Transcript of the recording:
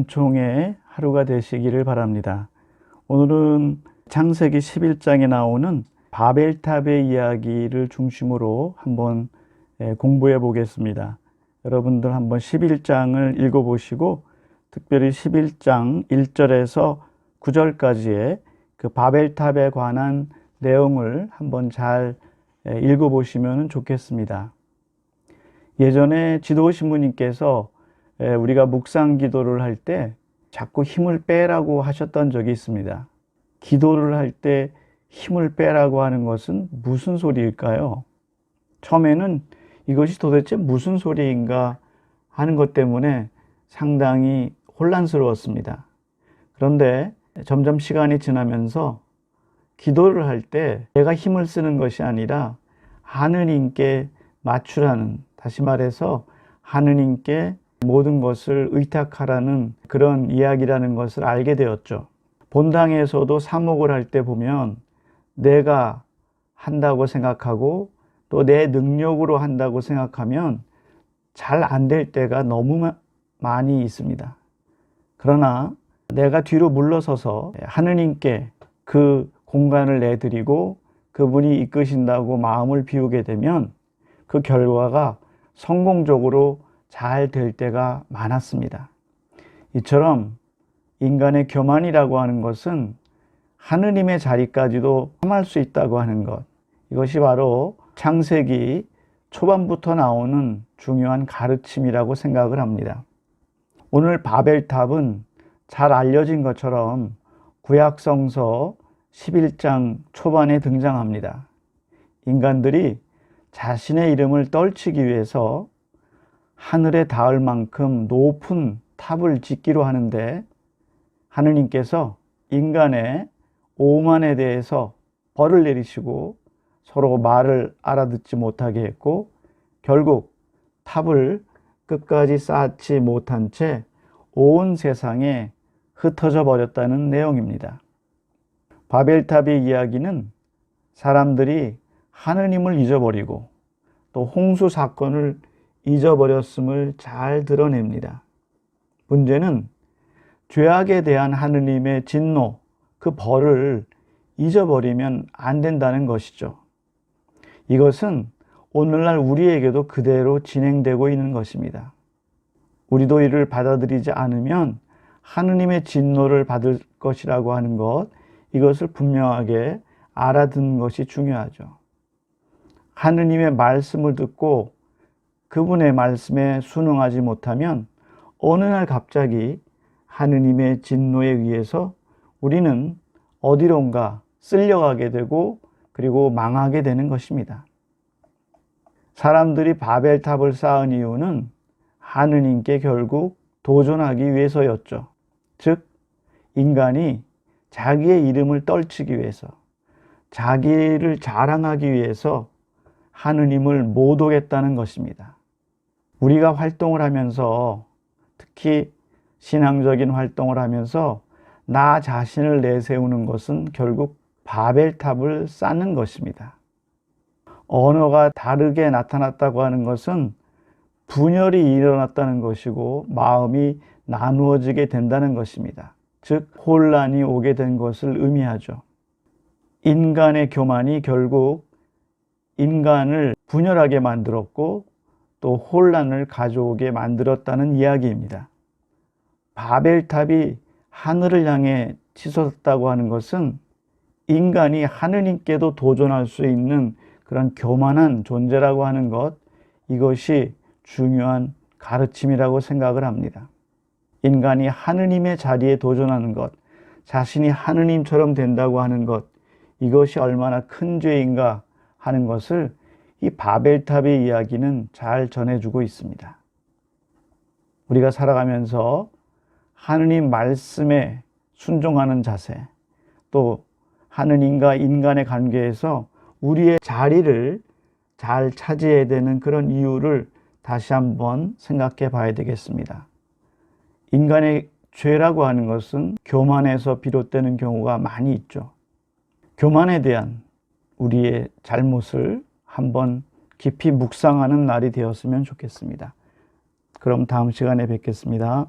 은총의 하루가 되시기를 바랍니다. 오늘은 창세기 11장에 나오는 바벨탑의 이야기를 중심으로 한번 공부해 보겠습니다. 여러분들 한번 11장을 읽어보시고 특별히 11장 1절에서 9절까지의 그 바벨탑에 관한 내용을 한번 잘 읽어보시면 좋겠습니다. 예전에 지도 신부님께서 우리가 묵상 기도를 할 때 자꾸 힘을 빼라고 하셨던 적이 있습니다. 기도를 할 때 힘을 빼라고 하는 것은 무슨 소리일까요? 처음에는 이것이 도대체 무슨 소리인가 하는 것 때문에 상당히 혼란스러웠습니다. 그런데 점점 시간이 지나면서 기도를 할 때 내가 힘을 쓰는 것이 아니라 하느님께 맞추라는, 다시 말해서 하느님께 모든 것을 의탁하라는 그런 이야기라는 것을 알게 되었죠. 본당에서도 사목을 할 때 보면 내가 한다고 생각하고 또 내 능력으로 한다고 생각하면 잘 안 될 때가 너무 많이 있습니다. 그러나 내가 뒤로 물러서서 하느님께 그 공간을 내드리고 그분이 이끄신다고 마음을 비우게 되면 그 결과가 성공적으로 잘 될 때가 많았습니다. 이처럼 인간의 교만이라고 하는 것은 하느님의 자리까지도 탐할 수 있다고 하는 것, 이것이 바로 창세기 초반부터 나오는 중요한 가르침이라고 생각을 합니다. 오늘 바벨탑은 잘 알려진 것처럼 구약성서 11장 초반에 등장합니다. 인간들이 자신의 이름을 떨치기 위해서 하늘에 닿을 만큼 높은 탑을 짓기로 하는데 하느님께서 인간의 오만에 대해서 벌을 내리시고 서로 말을 알아듣지 못하게 했고 결국 탑을 끝까지 쌓지 못한 채 온 세상에 흩어져 버렸다는 내용입니다. 바벨탑의 이야기는 사람들이 하느님을 잊어버리고 또 홍수 사건을 잊어버렸음을 잘 드러냅니다. 문제는 죄악에 대한 하느님의 진노, 그 벌을 잊어버리면 안 된다는 것이죠. 이것은 오늘날 우리에게도 그대로 진행되고 있는 것입니다. 우리도 이를 받아들이지 않으면 하느님의 진노를 받을 것이라고 하는 것, 이것을 분명하게 알아듣는 것이 중요하죠. 하느님의 말씀을 듣고 그분의 말씀에 순응하지 못하면 어느 날 갑자기 하느님의 진노에 의해서 우리는 어디론가 쓸려가게 되고 그리고 망하게 되는 것입니다. 사람들이 바벨탑을 쌓은 이유는 하느님께 결국 도전하기 위해서였죠. 즉, 인간이 자기의 이름을 떨치기 위해서, 자기를 자랑하기 위해서 하느님을 못 오겠다는 것입니다. 우리가 활동을 하면서, 특히 신앙적인 활동을 하면서 나 자신을 내세우는 것은 결국 바벨탑을 쌓는 것입니다. 언어가 다르게 나타났다고 하는 것은 분열이 일어났다는 것이고 마음이 나누어지게 된다는 것입니다. 즉, 혼란이 오게 된 것을 의미하죠. 인간의 교만이 결국 인간을 분열하게 만들었고 또 혼란을 가져오게 만들었다는 이야기입니다. 바벨탑이 하늘을 향해 치솟았다고 하는 것은 인간이 하느님께도 도전할 수 있는 그런 교만한 존재라고 하는 것, 이것이 중요한 가르침이라고 생각을 합니다. 인간이 하느님의 자리에 도전하는 것, 자신이 하느님처럼 된다고 하는 것, 이것이 얼마나 큰 죄인가 하는 것을 이 바벨탑의 이야기는 잘 전해주고 있습니다. 우리가 살아가면서 하느님 말씀에 순종하는 자세, 또 하느님과 인간의 관계에서 우리의 자리를 잘 차지해야 되는 그런 이유를 다시 한번 생각해 봐야 되겠습니다. 인간의 죄라고 하는 것은 교만에서 비롯되는 경우가 많이 있죠. 교만에 대한 우리의 잘못을 한번 깊이 묵상하는 날이 되었으면 좋겠습니다. 그럼 다음 시간에 뵙겠습니다.